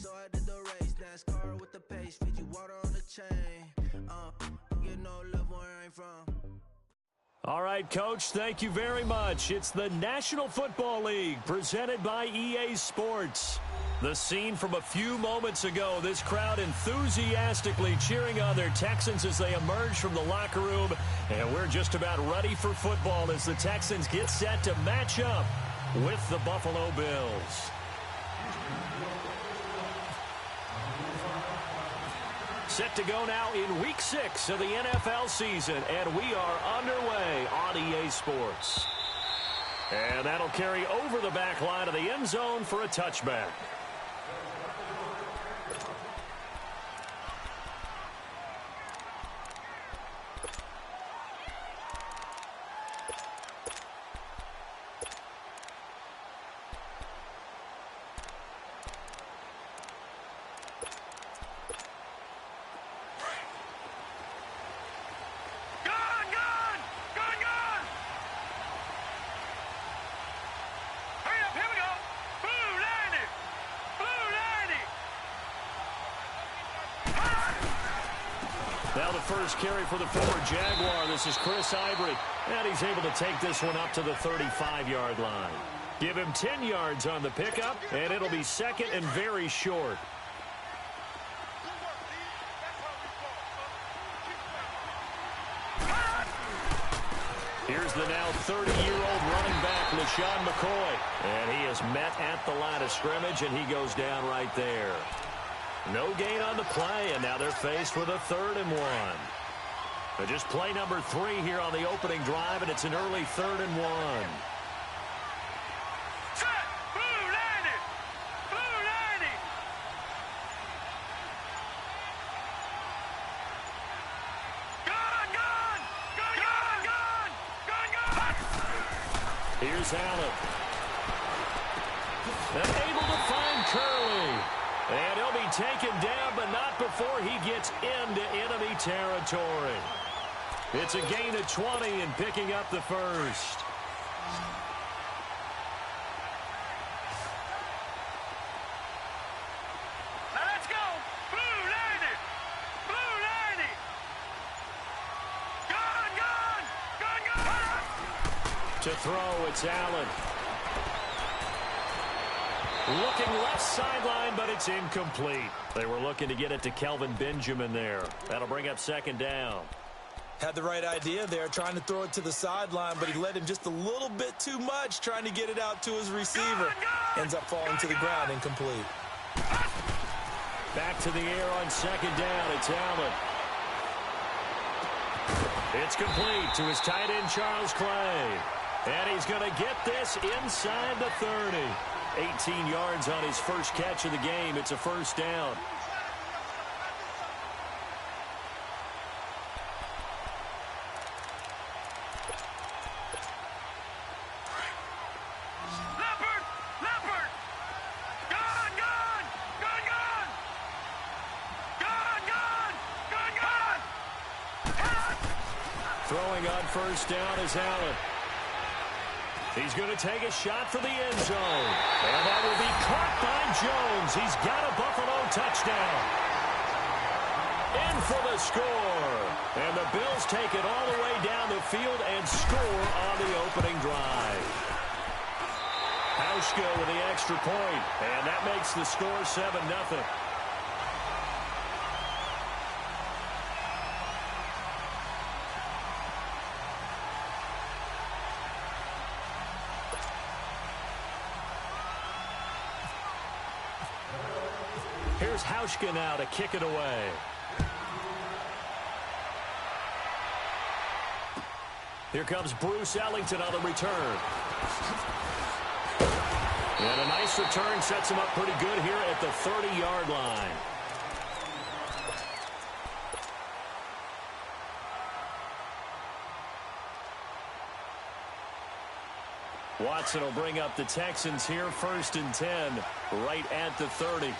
so I did the race. NASCAR with the pace, Fiji water on the chain. You know, love where I ain't from. All right, Coach, thank you very much. It's the National Football League presented by EA Sports. The scene from a few moments ago, this crowd enthusiastically cheering on their Texans as they emerge from the locker room. And we're just about ready for football as the Texans get set to match up with the Buffalo Bills. Set to go now in Week 6 of the NFL season, and we are underway on EA Sports. And that'll carry over the back line of the end zone for a touchback. Now the first carry for the former Jaguar. This is Chris Ivory. And he's able to take this one up to the 35-yard line. Give him 10 yards on the pickup, and it'll be second and very short. Here's the now 30-year-old running back, LaShawn McCoy. And he is met at the line of scrimmage, and he goes down right there. No gain on the play, and now they're faced with a 3rd and 1. But just play number 3 here on the opening drive, and it's an early 3rd and 1. Set! Blue 90! Blue 90! Gun! Gun! Gun! Gun! Gun! Gun! Gun! Here's Allen. And able to find Curley. And he'll be taken down, but not before he gets into enemy territory. It's a gain of 20 and picking up the first. Now let's go! Blue 90! Blue 90! Gun! Gun! Gun! Gun! To throw, it's Allen. Looking left sideline, but it's incomplete. They were looking to get it to Kelvin Benjamin there. That'll bring up second down. Had the right idea there, trying to throw it to the sideline, but he led him just a little bit too much, trying to get it out to his receiver. Ends up falling to the ground, incomplete. Back to the air on second down. It's Allen. It's complete to his tight end, Charles Clay. And he's going to get this inside the 30. 18 yards on his first catch of the game. It's a first down. Leopard! Leopard! Gun! Gun! Gun! Gun! Gun! Gun! Gun! Gun! Throwing on first down is Allen. He's going to take a shot for the end zone. And that will be caught by Jones. He's got a Buffalo touchdown. In for the score. And the Bills take it all the way down the field and score on the opening drive. Hauschka with the extra point. And that makes the score 7-0. Here's Hauschka now to kick it away. Here comes Bruce Ellington on the return. And a nice return sets him up pretty good here at the 30-yard line. Watson will bring up the Texans here, 1st and 10, right at the 30.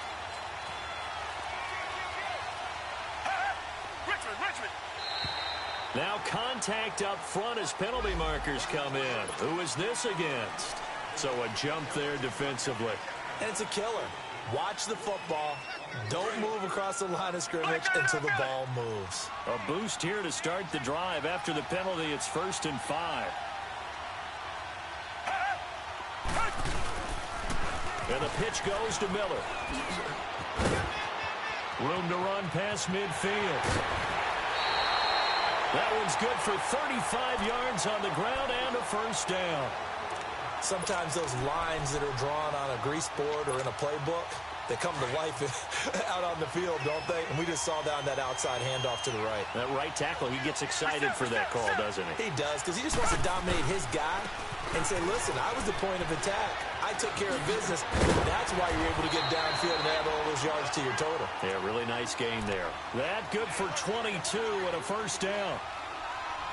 Now contact up front as penalty markers come in. Who is this against? So a jump there defensively. And it's a killer. Watch the football. Don't move across the line of scrimmage until the ball moves. A boost here to start the drive. After the penalty, it's 1st and 5. And the pitch goes to Miller. Room to run past midfield. That one's good for 35 yards on the ground and a 1st down. Sometimes those lines that are drawn on a grease board or in a playbook, they come to life out on the field, don't they? And we just saw down that outside handoff to the right. That right tackle, he gets excited for that call, doesn't he? He does, because he just wants to dominate his guy and say, listen, I was the point of attack. I took care of business. That's why you're able to get downfield and add all those yards to your total. Yeah, really nice gain there. That good for 22 and a 1st down.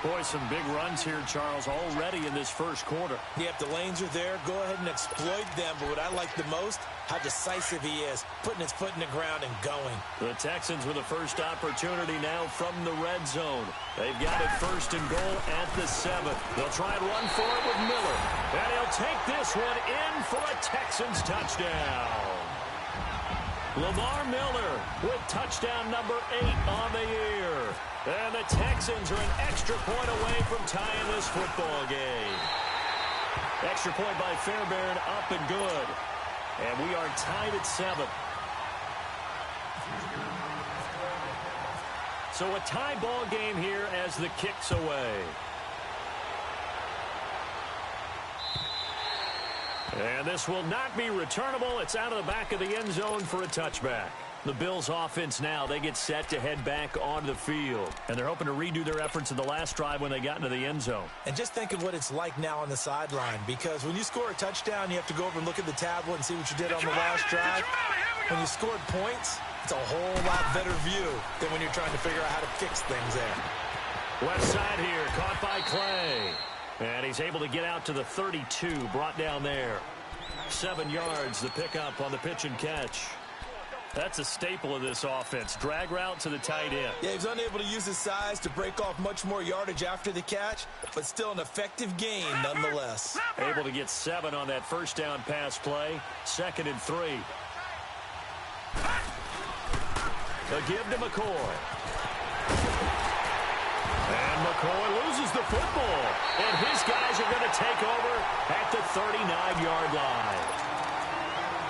Boy, some big runs here, Charles, already in this 1st quarter. Yeah, if the lanes are there, go ahead and exploit them. But what I like the most, how decisive he is, putting his foot in the ground and going. The Texans with a first opportunity now from the red zone. They've got it 1st and goal at the 7. They'll try and run for it with Miller. And he'll take this one in for a Texans touchdown. Lamar Miller with touchdown number 8 on the year. And the Texans are an extra point away from tying this football game. Extra point by Fairbairn, up and good. And we are tied at 7. So a tie ball game here as the kick's away. And this will not be returnable. It's out of the back of the end zone for a touchback. The Bills offense now, they get set to head back onto the field. And they're hoping to redo their efforts in the last drive when they got into the end zone. And just think of what it's like now on the sideline, because when you score a touchdown, you have to go over and look at the tablet and see what you did on the last drive. When you scored points, it's a whole lot better view than when you're trying to figure out how to fix things there. Left side here, caught by Clay. And he's able to get out to the 32, brought down there. 7 yards, the pickup on the pitch and catch. That's a staple of this offense. Drag route to the tight end. Yeah, he's unable to use his size to break off much more yardage after the catch, but still an effective gain nonetheless. Able to get 7 on that first down pass play. 2nd and 3. A give to McCoy. And McCoy loses the football. And his guys are going to take over at the 39-yard line.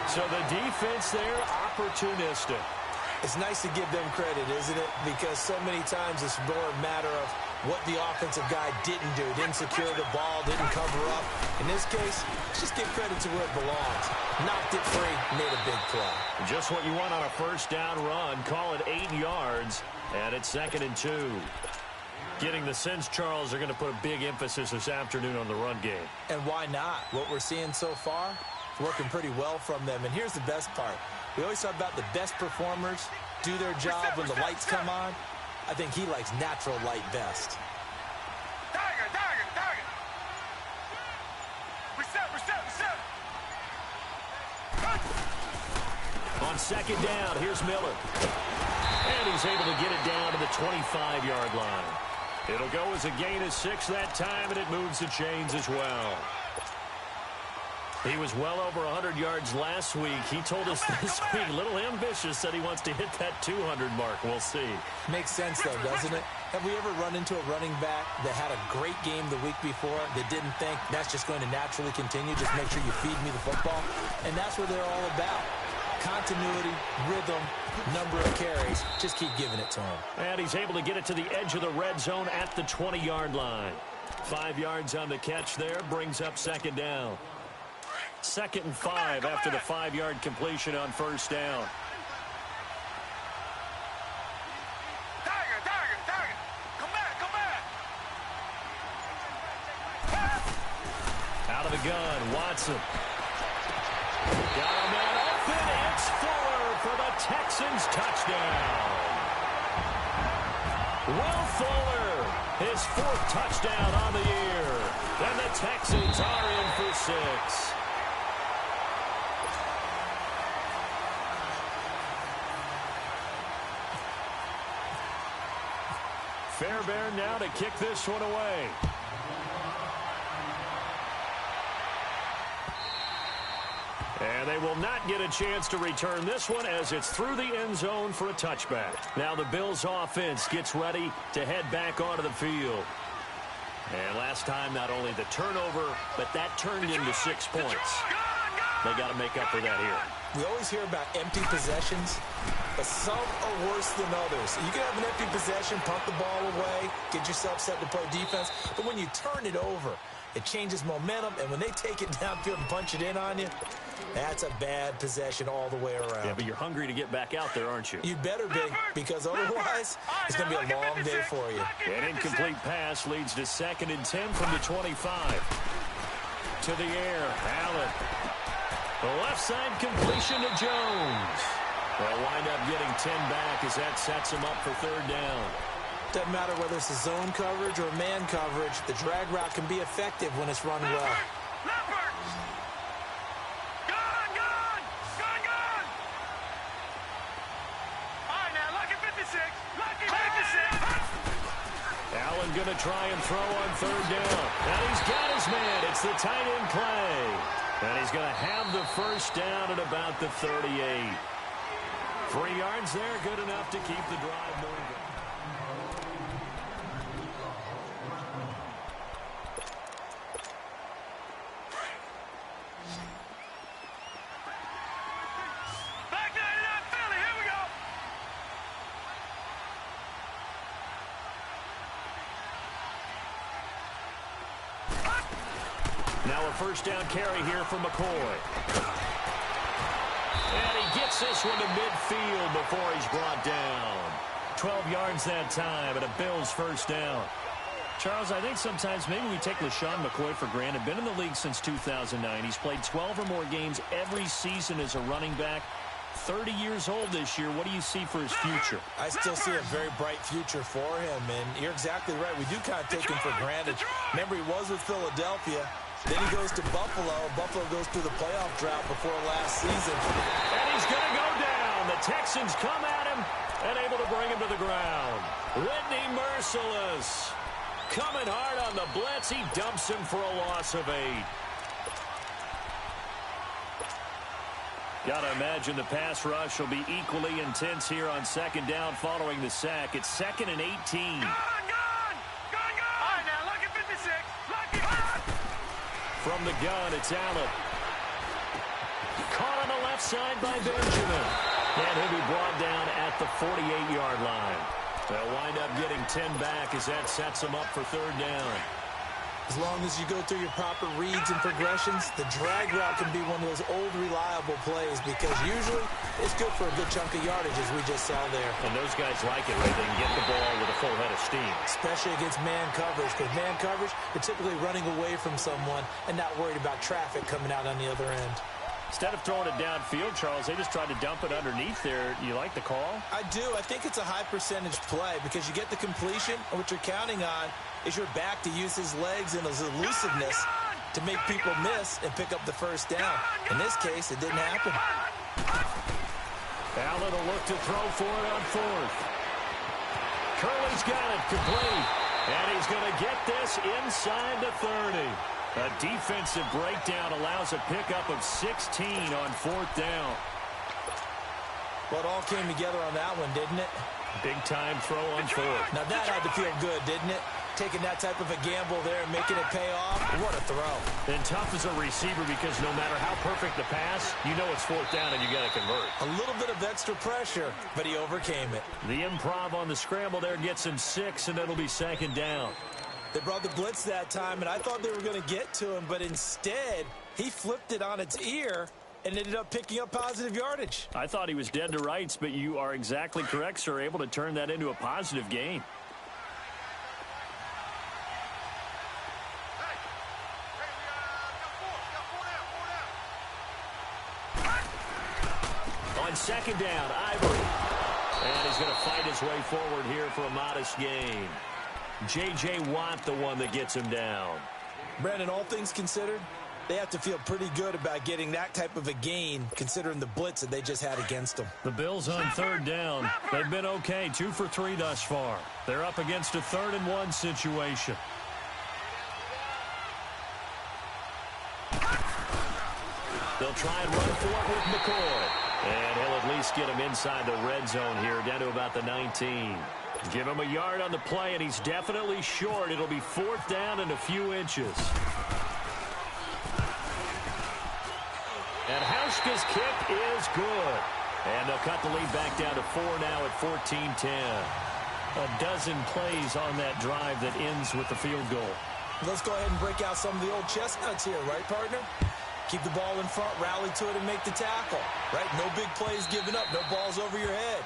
So the defense there, opportunistic. It's nice to give them credit, isn't it? Because so many times it's more a matter of what the offensive guy didn't do. Didn't secure the ball, didn't cover up. In this case, just give credit to where it belongs. Knocked it free, made a big play. Just what you want on a first down run. Call it 8 yards, and it's 2nd and 2. Getting the sense, Charles, they're going to put a big emphasis this afternoon on the run game. And why not? What we're seeing so far, working pretty well from them. And here's the best part. We always talk about the best performers do their job when the lights come on. I think he likes natural light best. Target. Reset. On 2nd down, here's Miller. And he's able to get it down to the 25-yard line. It'll go as a gain of 6 that time, and it moves the chains as well. He was well over 100 yards last week. He told us this week, a little ambitious, said he wants to hit that 200 mark. We'll see. Makes sense, though, doesn't it? Have we ever run into a running back that had a great game the week before that didn't think that's just going to naturally continue? Just make sure you feed me the football. And that's what they're all about. Continuity, rhythm, number of carries. Just keep giving it to him. And he's able to get it to the edge of the red zone at the 20-yard line. 5 yards on the catch there, brings up 2nd down. 2nd and 5 after the 5-yard completion on first down. Target. Come back. Out of the gun, Watson. Got a man open. It's Fuller for the Texans touchdown. Will Fuller, his 4th touchdown on the year. And the Texans are in for 6. Fairbairn now to kick this one away. And they will not get a chance to return this one as it's through the end zone for a touchback. Now the Bills offense gets ready to head back onto the field. And last time, not only the turnover, but that turned into 6 points. They got to make up for that here. We always hear about empty possessions, but some are worse than others. You can have an empty possession, punt the ball away, get yourself set to play defense, but when you turn it over, it changes momentum, and when they take it downfield and punch it in on you, that's a bad possession all the way around. Yeah, but you're hungry to get back out there, aren't you? You better be, because otherwise, it's going to be a long day for you. An incomplete pass leads to 2nd and 10 from the 25. To the air, Allen. The left side completion to Jones. They'll wind up getting 10 back as that sets them up for 3rd down. Doesn't matter whether it's a zone coverage or man coverage, the drag route can be effective when it's run well. Allen going to try and throw on 3rd down. And he's got his man. It's the tight end play. And he's going to have the 1st down at about the 38. 3 yards there, good enough to keep the drive moving. Now a 1st down carry here for McCoy. And he gets this one to midfield before he's brought down. 12 yards that time and a Bills 1st down. Charles, I think sometimes maybe we take LaShawn McCoy for granted. Been in the league since 2009. He's played 12 or more games every season as a running back. 30 years old this year. What do you see for his future? I still see a very bright future for him, and you're exactly right. We do kind of take him for granted. Remember, he was with Philadelphia. Then he goes to Buffalo. Buffalo goes through the playoff drought before last season. And he's going to go down. The Texans come at him and able to bring him to the ground. Whitney merciless. Coming hard on the blitz. He dumps him for a loss of 8. Got to imagine the pass rush will be equally intense here on 2nd down following the sack. It's 2nd and 18. From the gun, it's Allen. Caught on the left side by Benjamin. And he'll be brought down at the 48-yard line. They'll wind up getting 10 back as that sets them up for 3rd down. As long as you go through your proper reads and progressions, the drag route can be one of those old reliable plays because usually it's good for a good chunk of yardage as we just saw there. And those guys like it when they can get the ball with a full head of steam. Especially against man coverage, because man coverage, you're typically running away from someone and not worried about traffic coming out on the other end. Instead of throwing it downfield, Charles, they just tried to dump it underneath there. You like the call? I do. I think it's a high percentage play because you get the completion, and what you're counting on is your back to use his legs and his elusiveness to make people miss and pick up the 1st down. In this case, it didn't happen. Allen will look to throw for it on 4th. Curley's got it complete. And he's going to get this inside the 30. A defensive breakdown allows a pickup of 16 on 4th down. Well, it all came together on that one, didn't it? Big-time throw on 4th. Now, that had to feel good, didn't it? Taking that type of a gamble there and making it pay off. What a throw. And tough as a receiver because no matter how perfect the pass, you know it's 4th down and you got to convert. A little bit of extra pressure, but he overcame it. The improv on the scramble there gets him 6, and it'll be 2nd down. They brought the blitz that time, and I thought they were going to get to him, but instead, he flipped it on its ear and ended up picking up positive yardage. I thought he was dead to rights, but you are exactly correct, sir, able to turn that into a positive gain. On 2nd down, Ivory. And he's going to fight his way forward here for a modest gain. J.J. Watt, the one that gets him down. Brandon, all things considered, they have to feel pretty good about getting that type of a gain, considering the blitz that they just had against them. The Bills on 3rd down. They've been okay, 2 for 3 thus far. They're up against a 3rd and 1 situation. They'll they'll try and run for it with McCoy. And he'll at least get him inside the red zone here, down to about the 19. Give him a yard on the play, and he's definitely short. It'll be 4th down and a few inches. And Hauschka's kick is good. And they'll cut the lead back down to 4 now at 14-10. A dozen plays on that drive that ends with the field goal. Let's go ahead and break out some of the old chestnuts here, right, partner? Keep the ball in front, rally to it, and make the tackle, right? No big plays given up, no balls over your head.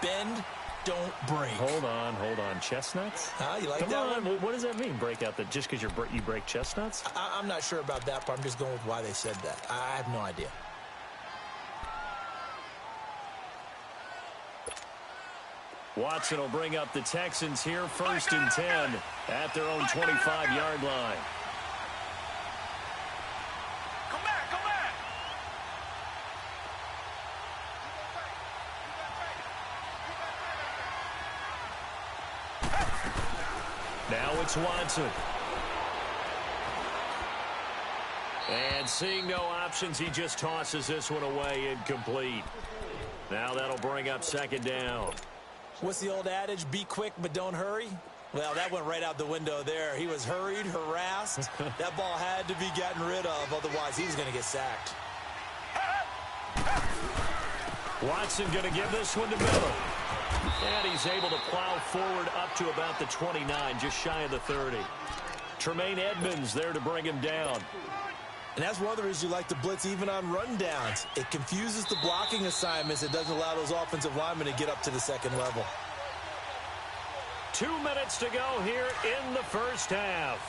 Bend, don't break. Hold on. Chestnuts? You like Come that on. one? What does that mean, break out? That just because you break chestnuts? I'm not sure about that, but I'm just going with why they said that. I have no idea. Watson will bring up the Texans here 1st and 10 at their own 25-yard line. Come back. Now it's Watson. And seeing no options, he just tosses this one away incomplete. Now that'll bring up 2nd down. What's the old adage? Be quick, but don't hurry? Well, that went right out the window there. He was hurried, harassed. That ball had to be gotten rid of, otherwise he was going to get sacked. Watson going to give this one to Miller. And he's able to plow forward up to about the 29, just shy of the 30. Tremaine Edmonds there to bring him down. And that's one of the reasons you like to blitz even on rundowns. It confuses the blocking assignments. It doesn't allow those offensive linemen to get up to the 2nd level. 2 minutes to go here in the first half.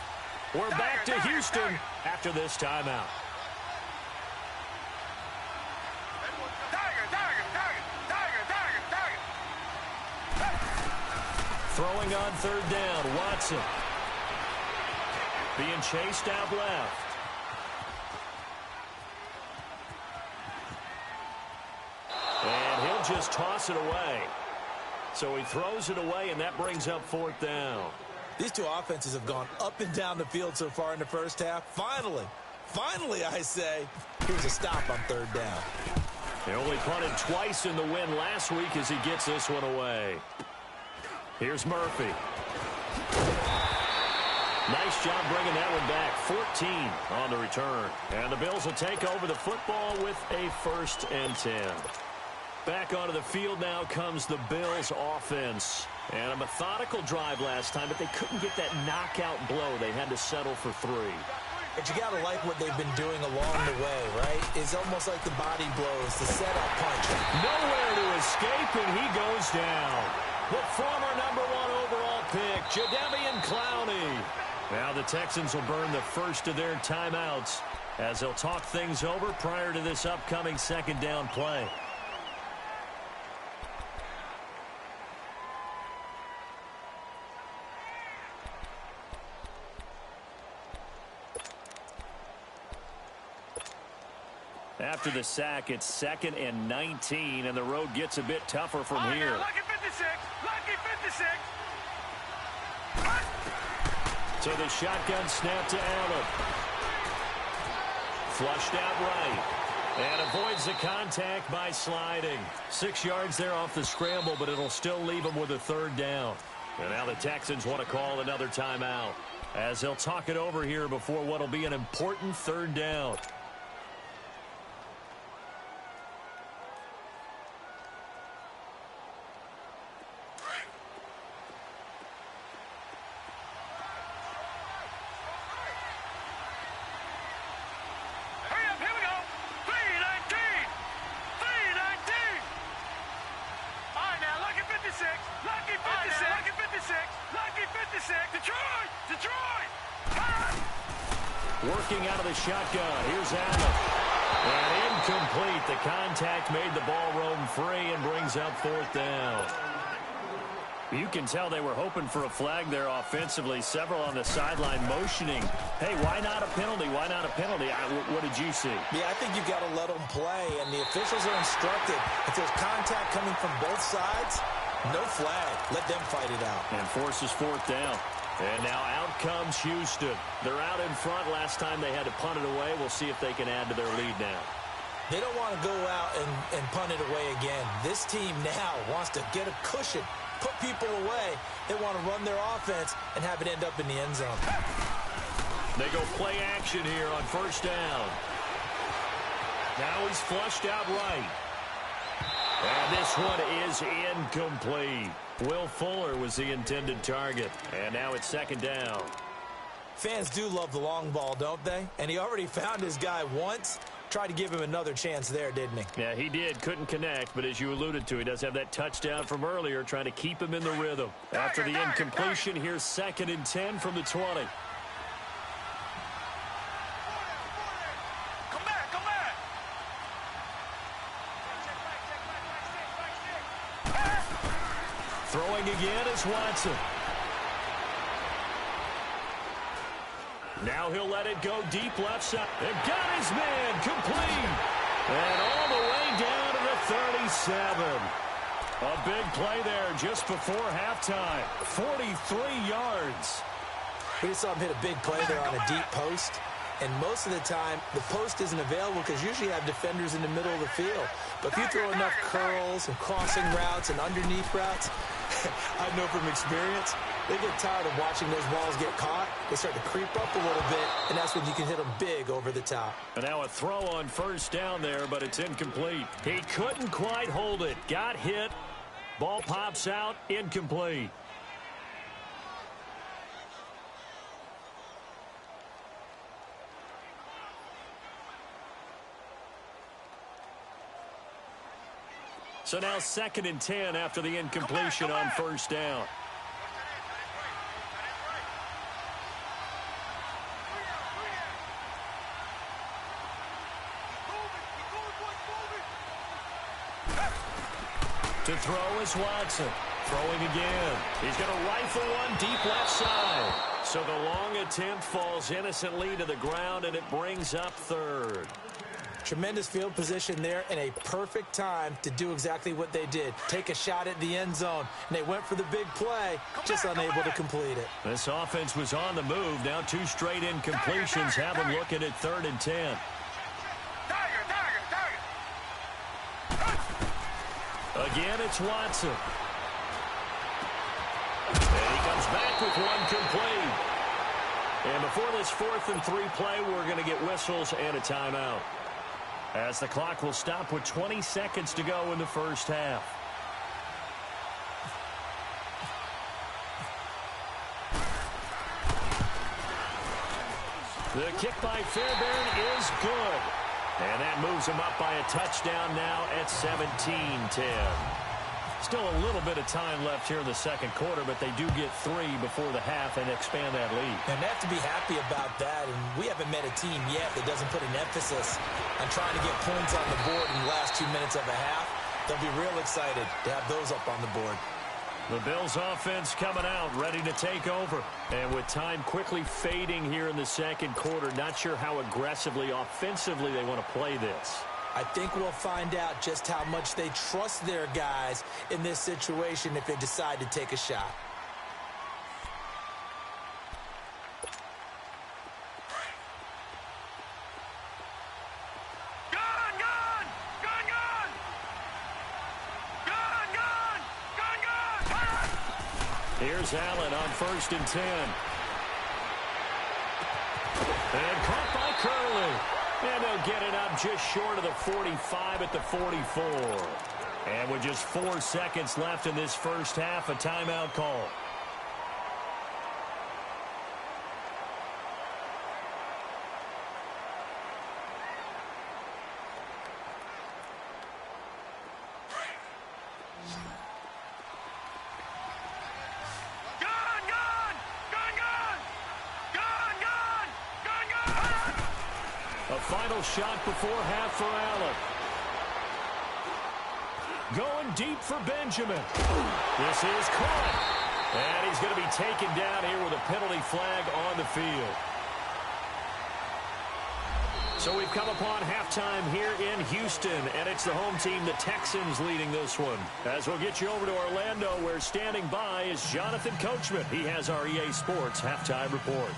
We're back to Houston after this timeout. Throwing on 3rd down, Watson. Being chased out left. And he'll just toss it away. So he throws it away, and that brings up 4th down. These two offenses have gone up and down the field so far in the first half. Finally, I say, here's a stop on 3rd down. They only punted twice in the win last week as he gets this one away. Here's Murphy. Nice job bringing that one back. 14 on the return. And the Bills will take over the football with a 1st and 10. Back onto the field now comes the Bills offense. And a methodical drive last time, but they couldn't get that knockout blow. They had to settle for 3. But you got to like what they've been doing along the way, right? It's almost like the body blows, the setup punch. Nowhere to escape, and he goes down. The former #1 overall pick, Jadeveon Clowney. Now the Texans will burn the first of their timeouts as they'll talk things over prior to this upcoming 2nd down play. After the sack, it's 2nd and 19, and the road gets a bit tougher from here. Lucky 56. Lucky 56. So the shotgun snap to Allen. Flushed out right. And avoids the contact by sliding. 6 yards there off the scramble, but it'll still leave him with a 3rd down. And now the Texans want to call another timeout as they'll talk it over here before what will be an important 3rd down. Working out of the shotgun. Here's Allen. And incomplete. The contact made the ball roam free and brings up 4th down. You can tell they were hoping for a flag there offensively. Several on the sideline motioning. Hey, why not a penalty? Why not a penalty? What did you see? Yeah, I think you've got to let them play, and the officials are instructed. If there's contact coming from both sides, no flag. Let them fight it out. And forces 4th down. And now out comes Houston. They're out in front. Last time they had to punt it away. We'll see if they can add to their lead now. They don't want to go out and punt it away again. This team now wants to get a cushion, put people away. They want to run their offense and have it end up in the end zone. They go play action here on first down. Now he's flushed out right. And this one is incomplete. Will Fuller was the intended target. And now it's second down. Fans do love the long ball, don't they? And he already found his guy once. Tried to give him another chance there, didn't he? Yeah, he did. Couldn't connect, but as you alluded to, he does have that touchdown from earlier, trying to keep him in the rhythm. After the incompletion, here's 2nd and 10 from the 20. Come back, come back. Throwing again is Watson. Now he'll let it go deep left side. And got his man complete. And all the way down to the 37. A big play there just before halftime. 43 yards. We just saw him hit a big play there on a deep post. And most of the time, the post isn't available because usually you have defenders in the middle of the field. But if you throw enough curls and crossing routes and underneath routes, I know from experience, they get tired of watching those balls get caught. They start to creep up a little bit, and that's when you can hit them big over the top. And now a throw on first down there, but it's incomplete. He couldn't quite hold it. Got hit. Ball pops out. Incomplete. So now 2nd and 10 after the incompletion on first down. To throw is Watson. Throwing again. He's going to rifle one deep left side. So the long attempt falls innocently to the ground, and it brings up 3rd. Tremendous field position there and a perfect time to do exactly what they did. Take a shot at the end zone. And they went for the big play, just unable to complete it. This offense was on the move. Now 2 straight incompletions have them looking at 3rd and 10. Again, it's Watson. And he comes back with one complete. And before this 4th and 3 play, we're going to get whistles and a timeout, as the clock will stop with 20 seconds to go in the first half. The kick by Fairbairn is good. And that moves him up by a touchdown now at 17-10. Still a little bit of time left here in the second quarter, but they do get 3 before the half and expand that lead. And they have to be happy about that. And we haven't met a team yet that doesn't put an emphasis on trying to get points on the board in the last 2 minutes of a half. They'll be real excited to have those up on the board. The Bills offense coming out, ready to take over. And with time quickly fading here in the second quarter, not sure how aggressively, offensively they want to play this. I think we'll find out just how much they trust their guys in this situation if they decide to take a shot. Here's Allen on 1st and 10. And caught by Curley. And they'll get it up just short of the 45 at the 44. And with just 4 seconds left in this first half, a timeout call. Final shot before half for Allen. Going deep for Benjamin. This is caught. And he's going to be taken down here with a penalty flag on the field. So we've come upon halftime here in Houston, and it's the home team, the Texans, leading this one. As we'll get you over to Orlando, where standing by is Jonathan Coachman. He has our EA Sports halftime report.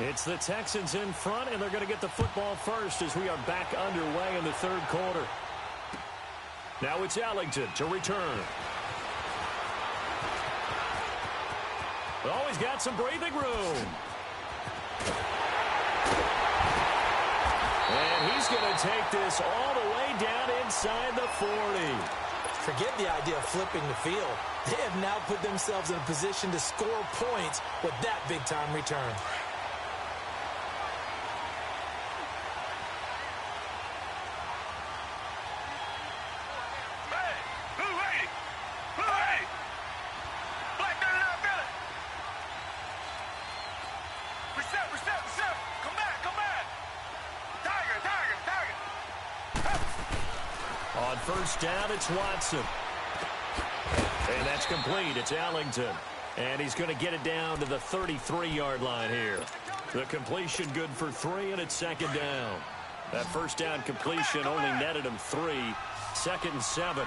It's the Texans in front, and they're going to get the football first as we are back underway in the third quarter. Now it's Ellington to return. Oh, he's got some breathing room. And he's going to take this all the way down inside the 40. Forget the idea of flipping the field. They have now put themselves in a position to score points with that big-time return. On first down, it's Watson. And that's complete. It's Ellington. And he's going to get it down to the 33-yard line here. The completion good for 3, and it's second down. That first down completion only netted him 3. Second and 7.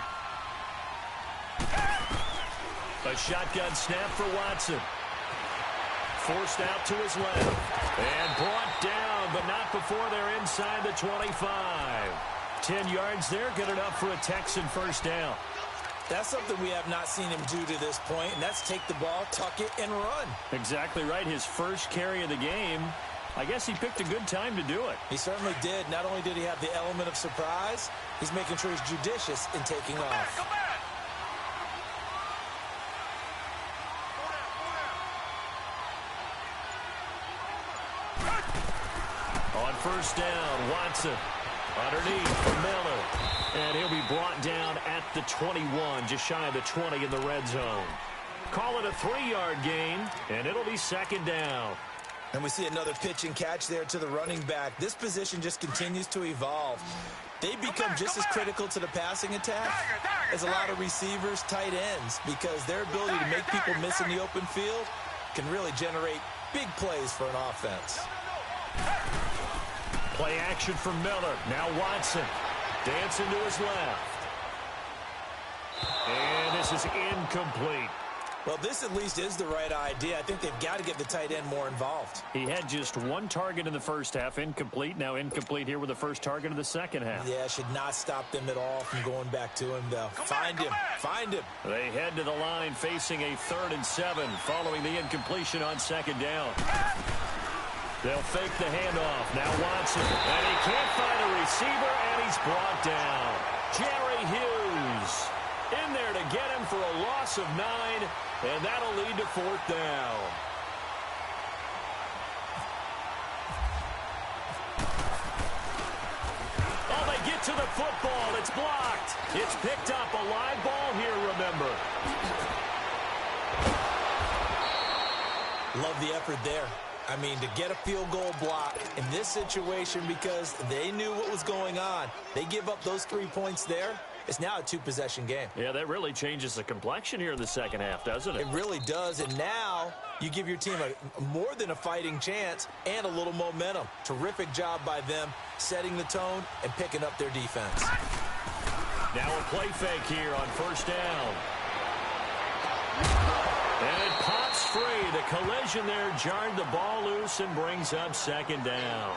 A shotgun snap for Watson. Forced out to his left. And brought down, but not before they're inside the 25. 10 yards there, good enough for a Texan first down. That's something we have not seen him do to this point, and that's take the ball, tuck it, and run. Exactly right. His first carry of the game. I guess he picked a good time to do it. He certainly did. Not only did he have the element of surprise, he's making sure he's judicious in taking off. On first down, Watson. Underneath for Miller. And he'll be brought down at the 21, just shy of the 20 in the red zone. Call it a 3-yard gain, and it'll be second down. And we see another pitch and catch there to the running back. This position just continues to evolve. They become just as critical to the passing attack as a lot of receivers, tight ends, because their ability to make people miss in the open field can really generate big plays for an offense. Play action from Miller. Now Watson. Dancing to his left. And this is incomplete. Well, this at least is the right idea. I think they've got to get the tight end more involved. He had just 1 target in the first half. Incomplete. Now incomplete here with the first target of the second half. Yeah, should not stop them at all from going back to him, though. Find him. Find him. They head to the line facing a 3rd and 7 following the incompletion on second down. They'll fake the handoff. Now Watson. And he can't find a receiver, and he's brought down. Jerry Hughes in there to get him for a loss of 9, and that'll lead to 4th down. Oh, they get to the football. It's blocked. It's picked up. A live ball here, remember. Love the effort there. I mean, to get a field goal block in this situation because they knew what was going on. They give up those 3 points there. It's now a 2-possession game. Yeah, that really changes the complexion here in the second half, doesn't it? It really does. And now you give your team a more than a fighting chance and a little momentum. Terrific job by them setting the tone and picking up their defense. Now a play fake here on first down. And it pops free. The collision there jarred the ball loose and brings up second down.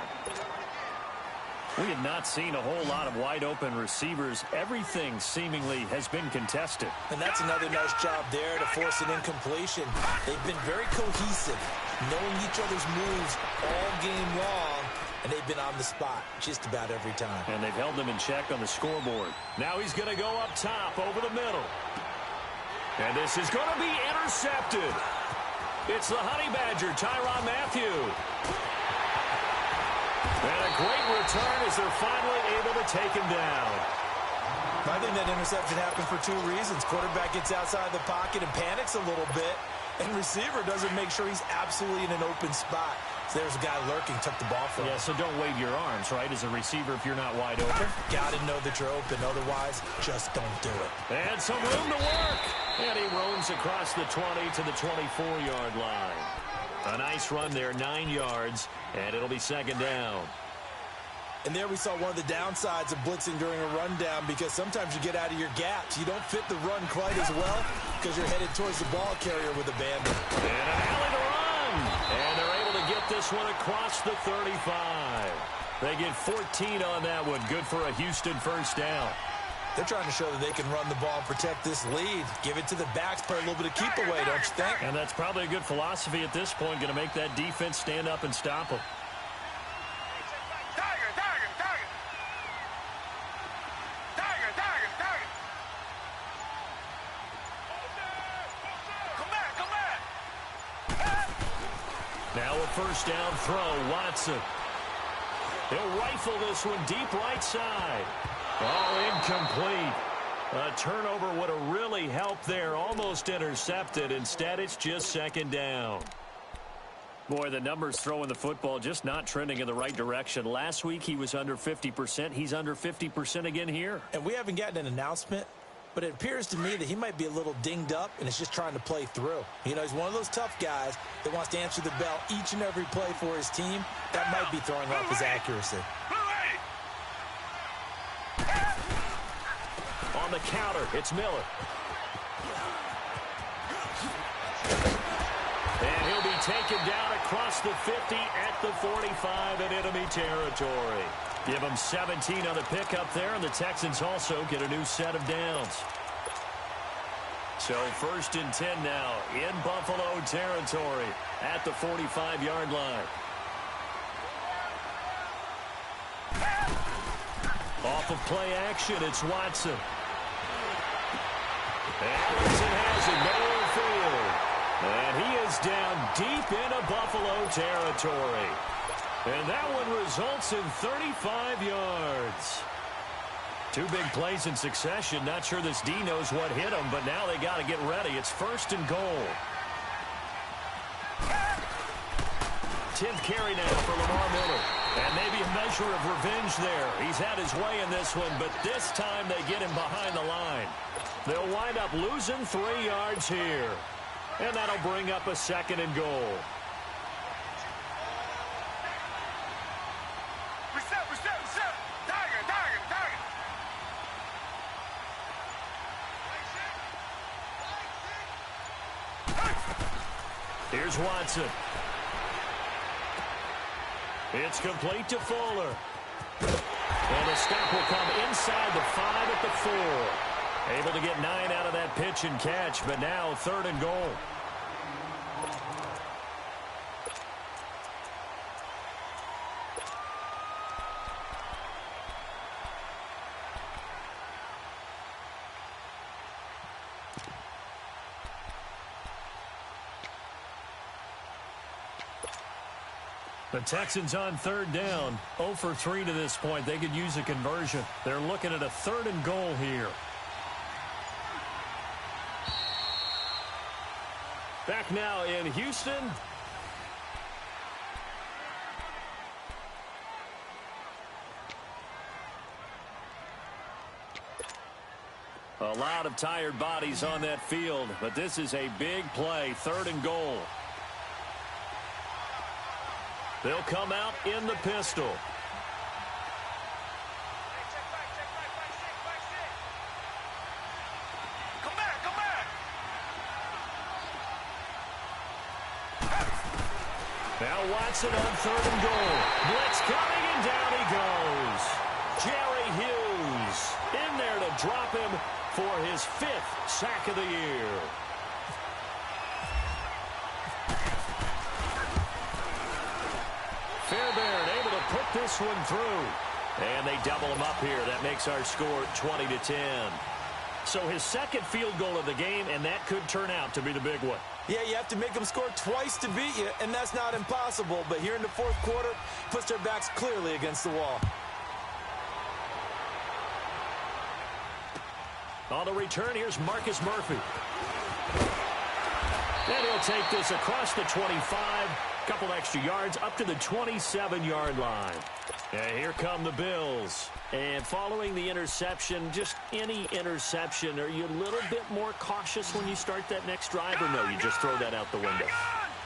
We have not seen a whole lot of wide-open receivers. Everything seemingly has been contested. And that's another nice job there to force an incompletion. They've been very cohesive, knowing each other's moves all game long, and they've been on the spot just about every time. And they've held them in check on the scoreboard. Now he's going to go up top over the middle. And this is going to be intercepted. It's the Honey Badger, Tyrann Mathieu. And a great return as they're finally able to take him down. I think that interception happened for 2 reasons. Quarterback gets outside the pocket and panics a little bit, and receiver doesn't make sure he's absolutely in an open spot. So there's a guy lurking, took the ball from him. Yeah, so don't wave your arms, right, as a receiver if you're not wide open. Got to know that you're open. Otherwise, just don't do it. And some room to work. And he roams across the 20 to the 24-yard line. A nice run there, 9 yards, and it'll be second down. And there we saw one of the downsides of blitzing during a rundown because sometimes you get out of your gaps. You don't fit the run quite as well because you're headed towards the ball carrier with abandon. And an alley to run. And they're able to to get this one across the 35. They get 14 on that one. Good for a Houston first down. They're trying to show that they can run the ball and protect this lead. Give it to the backs, play a little bit of keep away, don't you think? And that's probably a good philosophy at this point, going to make that defense stand up and stop them. Now a first down throw, Watson. He'll rifle this one deep right side. Oh, incomplete. A turnover would have really helped there. Almost intercepted. Instead, it's just second down. Boy, the numbers throwing the football just not trending in the right direction. Last week, he was under 50%. He's under 50% again here. And we haven't gotten an announcement, but it appears to me that he might be a little dinged up and is just trying to play through. You know, he's one of those tough guys that wants to answer the bell each and every play for his team. That might be throwing off his accuracy. On the counter, it's Miller. And he'll be taken down across the 50 at the 45 in enemy territory. Give him 17 on the pickup there, and the Texans also get a new set of downs. So 1st and 10 now in Buffalo territory at the 45-yard line. Off of play action, it's Watson. Anderson has it, middle of the field. And he is down deep into Buffalo territory. And that one results in 35 yards. Two big plays in succession. Not sure this D knows what hit him, but now they got to get ready. It's 1st and goal. 10th carry now for Lamar Miller. And maybe a measure of revenge there. He's had his way in this one, but this time they get him behind the line. They'll wind up losing 3 yards here. And that'll bring up a 2nd and goal. Here's Watson. It's complete to Fuller. And the stop will come inside the 5 at the 4. Able to get 9 out of that pitch and catch, but now 3rd and goal. The Texans on 3rd down, 0 for 3 to this point. They could use a conversion. They're looking at a 3rd and goal here. Back now in Houston. A lot of tired bodies on that field, but this is a big play, 3rd and goal. They'll come out in the pistol. Come back. Now Watson on 3rd and goal. Blitz coming, and down he goes. Jerry Hughes in there to drop him for his 5th sack of the year. Fairbairn able to put this one through. And they double him up here. That makes our score 20-10. So his 2nd field goal of the game, and that could turn out to be the big one. Yeah, you have to make them score twice to beat you, and that's not impossible. But here in the 4th quarter, puts their backs clearly against the wall. On the return, here's Marcus Murphy. And he'll take this across the 25. Couple extra yards up to the 27-yard line. And here come the Bills. And following the interception, just any interception, are you a little bit more cautious when you start that next drive, or no, you just throw that out the window?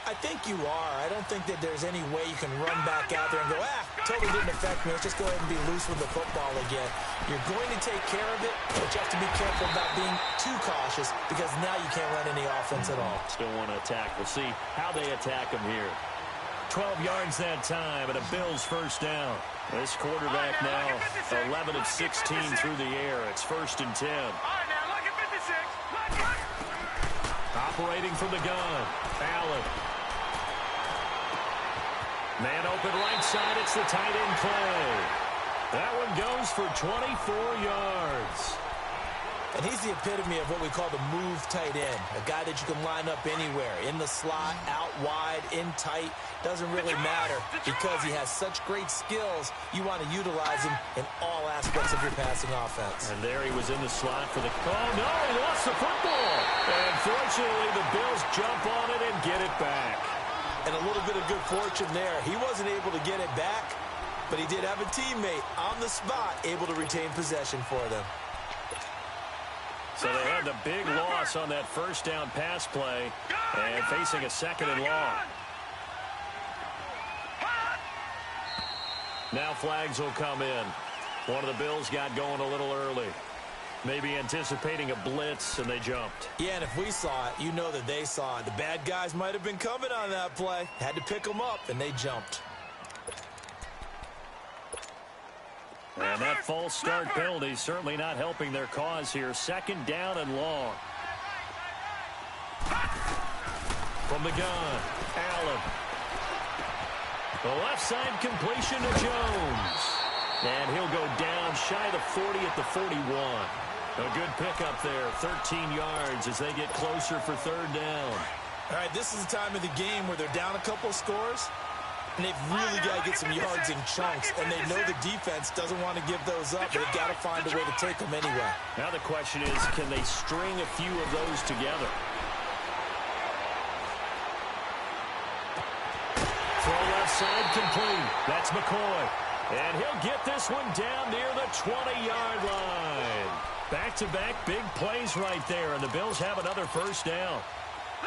I think you are. I don't think that there's any way you can run back out there and go, totally didn't affect me. Let's just go ahead and be loose with the football again. You're going to take care of it, but you have to be careful about being too cautious because now you can't run any offense at all. Still want to attack. We'll see how they attack them here. 12 yards that time, and a Bills first down. This quarterback now 11 of 16 through the air. It's 1st and 10. All right, now look at 56. Look. Operating from the gun, Allen. Man open right side. It's the tight end play. That one goes for 24 yards. And he's the epitome of what we call the move tight end, a guy that you can line up anywhere, in the slot, out wide, in tight. Doesn't really matter because he has such great skills. You want to utilize him in all aspects of your passing offense. And there he was in the slot for the... Oh, no, he lost the football. And fortunately, the Bills jump on it and get it back. And a little bit of good fortune there. He wasn't able to get it back, but he did have a teammate on the spot able to retain possession for them. So they had the big loss on that first down pass play and facing a 2nd and long. Now flags will come in. One of the Bills got going a little early. Maybe anticipating a blitz, and they jumped. Yeah, and if we saw it, you know that they saw it. The bad guys might have been coming on that play. Had to pick them up, and they jumped. And that false start penalty certainly not helping their cause here. 2nd down and long. From the gun, Allen. The left side completion to Jones. And he'll go down shy of the 40 at the 41. A good pickup there, 13 yards as they get closer for 3rd down. All right, this is the time of the game where they're down a couple of scores, and they've really got to get some yards in chunks, and they know the defense doesn't want to give those up. They've got to find a way to take them anyway. Now the question is, can they string a few of those together? Throw left side complete. That's McCoy. And he'll get this one down near the 20-yard line. Back-to-back big plays right there, and the Bills have another 1st down.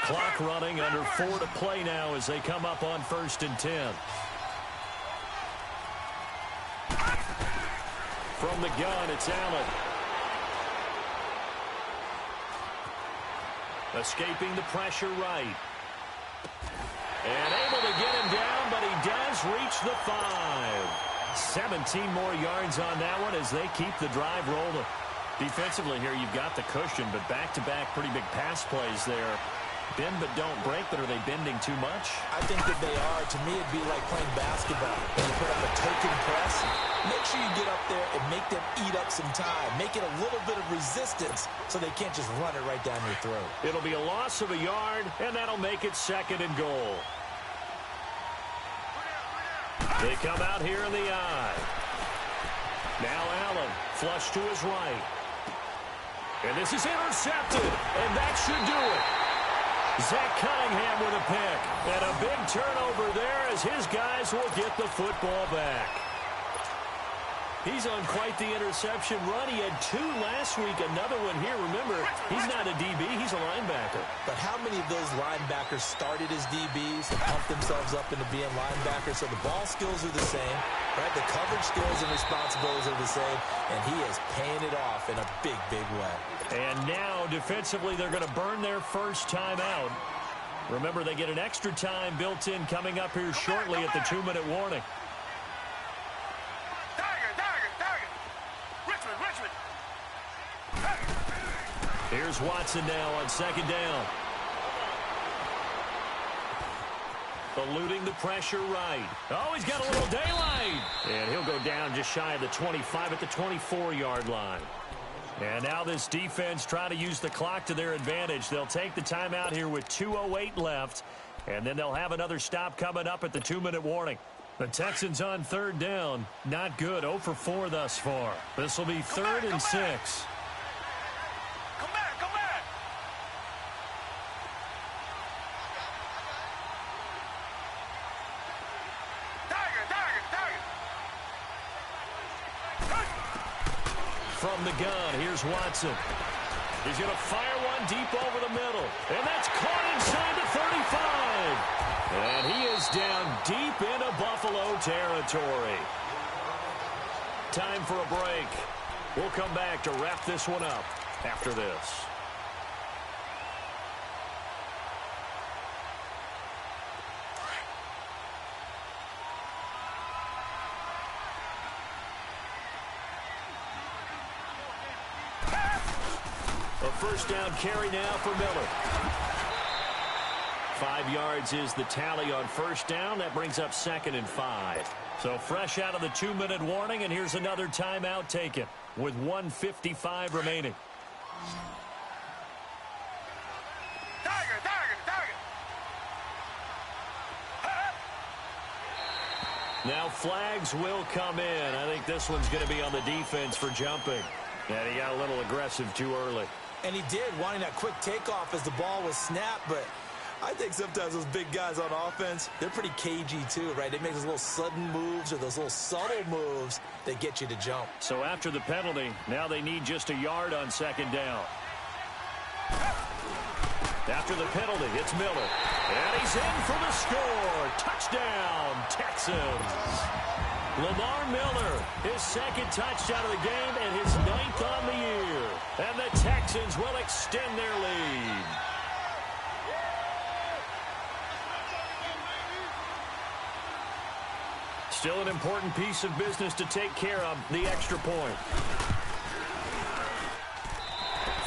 Clock running, under 4 to play now as they come up on 1st and 10. From the gun, it's Allen. Escaping the pressure right. And able to get him down, but he does reach the 5. 17 more yards on that one as they keep the drive rolling. Defensively here, you've got the cushion, but back-to-back pretty big pass plays there. Bend but don't break, but are they bending too much? I think that they are. To me, it'd be like playing basketball. When you put up a token press, make sure you get up there and make them eat up some time. Make it a little bit of resistance so they can't just run it right down your throat. It'll be a loss of a yard, and that'll make it 2nd and goal. They come out here in the eye. Now Allen, flush to his right. And this is intercepted, and that should do it. Zach Cunningham with a pick. And a big turnover there as his guys will get the football back. He's on quite the interception run. He had 2 last week, another one here. Remember, he's not a DB, he's a linebacker. But how many of those linebackers started as DBs and pumped themselves up into being linebackers? So the ball skills are the same, right? The coverage skills and responsibilities are the same, and he is paying it off in a big, big way. And now, defensively, they're going to burn their first time out. Remember, they get an extra time built in coming up here shortly at the 2-minute warning. Here's Watson now on 2nd down. Eluding the pressure right. Oh, he's got a little daylight. And he'll go down just shy of the 25 at the 24-yard line. And now this defense trying to use the clock to their advantage. They'll take the timeout here with 2:08 left. And then they'll have another stop coming up at the 2-minute warning. The Texans on 3rd down. Not good. 0 for 4 thus far. This will be 3rd and 6. From the gun, here's Watson. He's going to fire one deep over the middle. And that's caught inside the 35. And he is down deep into Buffalo territory. Time for a break. We'll come back to wrap this one up after this. A first down carry now for Miller. 5 yards is the tally on first down. That brings up 2nd and 5. So fresh out of the 2-minute warning, and here's another timeout taken with 1:55 remaining. Now flags will come in. I think this one's going to be on the defense for jumping. And he got a little aggressive too early. And he did, wanting that quick takeoff as the ball was snapped, but I think sometimes those big guys on offense, they're pretty cagey too, right? They make those little sudden moves or those little subtle moves that get you to jump. So after the penalty, now they need just a yard on 2nd down. After the penalty, it's Miller. And he's in for the score. Touchdown, Texans. Lamar Miller, his 2nd touchdown of the game and his 9th on the year. And the Texans will extend their lead. Still an important piece of business to take care of, the extra point.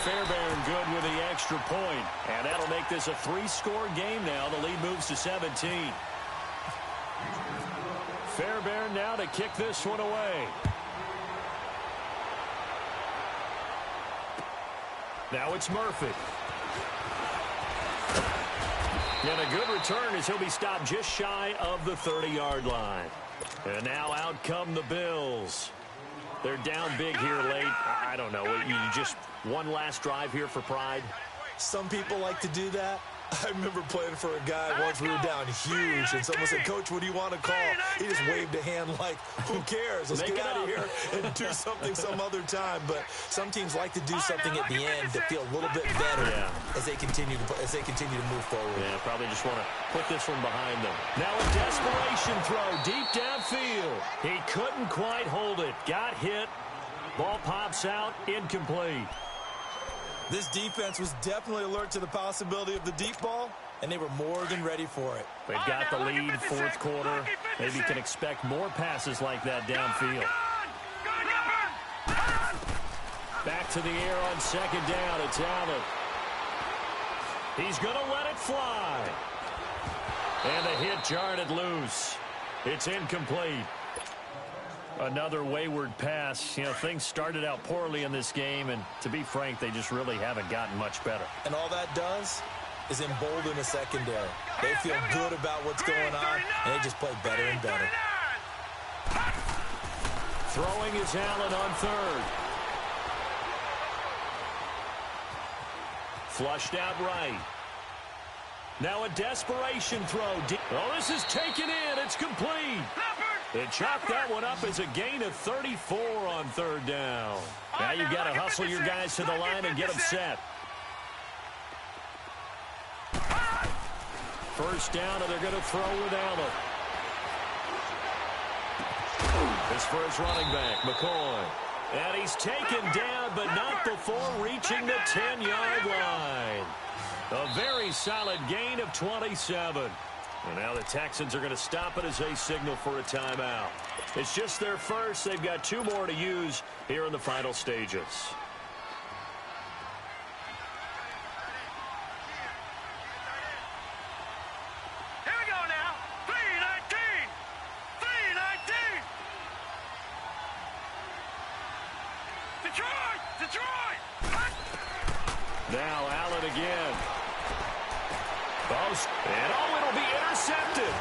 Fairbairn good with the extra point. And that'll make this a 3-score game now. The lead moves to 17. Fairbairn now to kick this one away. Now it's Murphy. And a good return as he'll be stopped just shy of the 30-yard line. And now out come the Bills. They're down big here late. I don't know. You just one last drive here for pride? Some people like to do that. I remember playing for a guy once we were down huge, and someone said, "Coach, what do you want to call?" He just waved a hand like, who cares? Let's get out of here and do something some other time. But some teams like to do something at the end to feel a little bit better as they continue to move forward. Yeah, probably just want to put this one behind them. Now a desperation throw deep downfield. He couldn't quite hold it. Got hit. Ball pops out. Incomplete. This defense was definitely alert to the possibility of the deep ball, and they were more than ready for it. They've got the lead, 4th quarter. Maybe you can expect more passes like that downfield. Back to the air on 2nd down. It's Allen. He's going to let it fly. And the hit jarred it loose. It's incomplete. Another wayward pass. You know, things started out poorly in this game, and to be frank, they just really haven't gotten much better. And all that does is embolden the secondary. They feel good about what's going on, and they just play better and better. Throwing is Allen on 3rd. Flushed out right. Now a desperation throw. Oh, this is taken in. It's complete. They chalked that one up as a gain of 34 on 3rd down. Now you've got to hustle your guys to the line and get them set. First down, and they're going to throw with Allen. His first running back, McCoy. And he's taken down, but not before reaching the 10-yard line. A very solid gain of 27. And now the Texans are going to stop it as they signal for a timeout. It's just their first. They've got 2 more to use here in the final stages. Here we go now. 3:19. 3:19. Detroit. Now Allen again. Boast. And it'll be intercepted.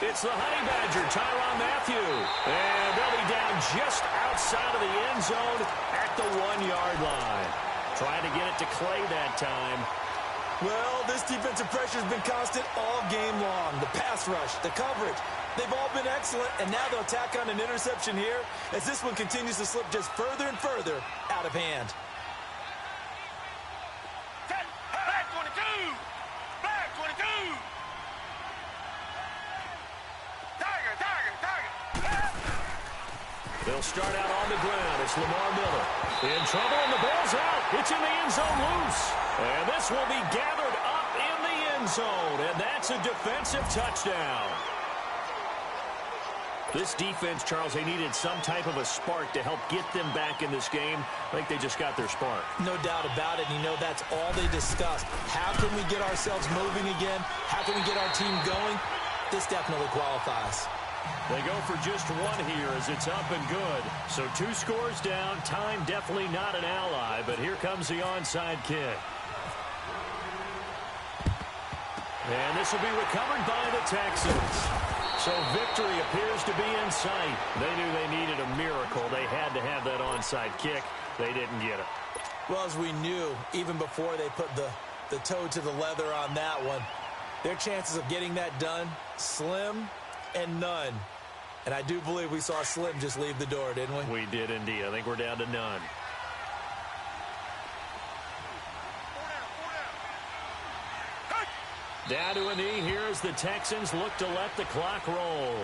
It's the Honey Badger, Tyrann Mathieu. And they'll be down just outside of the end zone at the 1-yard line. Trying to get it to Clay that time. Well, this defensive pressure has been constant all game long. The pass rush, the coverage, they've all been excellent, and now they'll tack on an interception here as this one continues to slip just further and further out of hand. Flag 22. Flag 22. Tiger. They'll start out on the ground. It's Lamar Miller. In trouble, and the ball's out. It's in the end zone loose. And this will be gathered up in the end zone. And that's a defensive touchdown. This defense, Charles, they needed some type of a spark to help get them back in this game. I think they just got their spark. No doubt about it. And, that's all they discussed. How can we get ourselves moving again? How can we get our team going? This definitely qualifies. They go for just one here as it's up and good. So 2 scores down. Time definitely not an ally, but here comes the onside kick. And this will be recovered by the Texans. So victory appears to be in sight. They knew they needed a miracle. They had to have that onside kick. They didn't get it. Well, as we knew, even before they put the toe to the leather on that one, their chances of getting that done, slim and none. And I do believe we saw Slim just leave the door, didn't we? We did indeed. I think we're down to none. Down to a knee here as the Texans look to let the clock roll.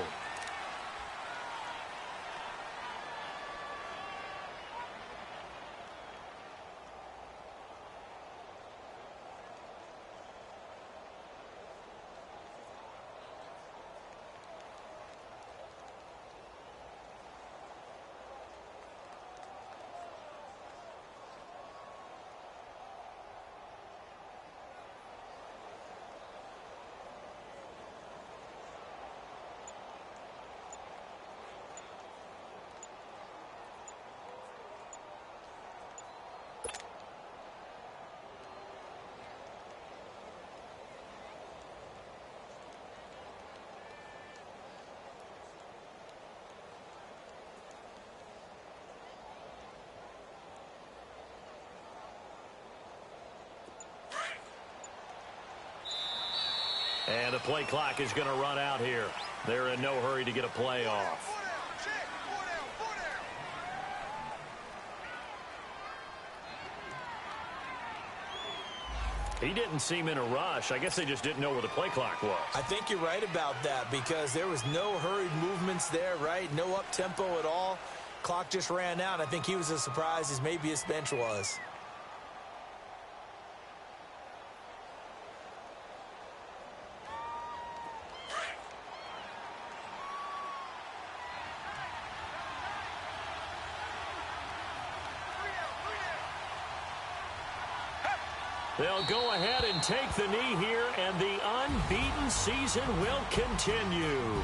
And the play clock is going to run out here. They're in no hurry to get a play off. He didn't seem in a rush. I guess they just didn't know where the play clock was. I think you're right about that because there was no hurried movements there, right? No up-tempo at all. Clock just ran out. I think he was as surprised as maybe his bench was. They'll go ahead and take the knee here, and the unbeaten season will continue.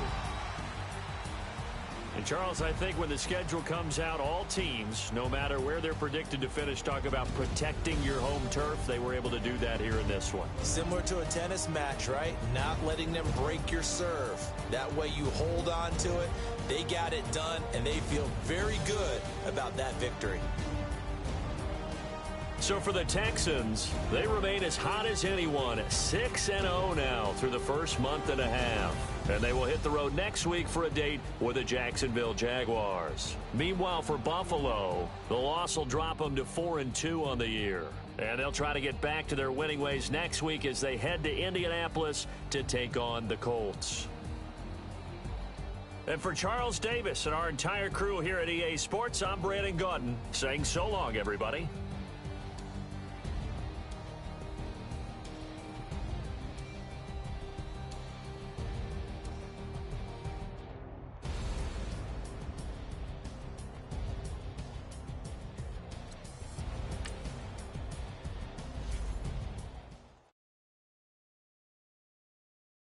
And, Charles, I think when the schedule comes out, all teams, no matter where they're predicted to finish, talk about protecting your home turf. They were able to do that here in this one. Similar to a tennis match, right? Not letting them break your serve. That way you hold on to it. They got it done, and they feel very good about that victory. So for the Texans, they remain as hot as anyone, 6-0 now through the first month and a half. And they will hit the road next week for a date with the Jacksonville Jaguars. Meanwhile, for Buffalo, the loss will drop them to 4-2 on the year. And they'll try to get back to their winning ways next week as they head to Indianapolis to take on the Colts. And for Charles Davis and our entire crew here at EA Sports, I'm Brandon Gaudin saying so long, everybody.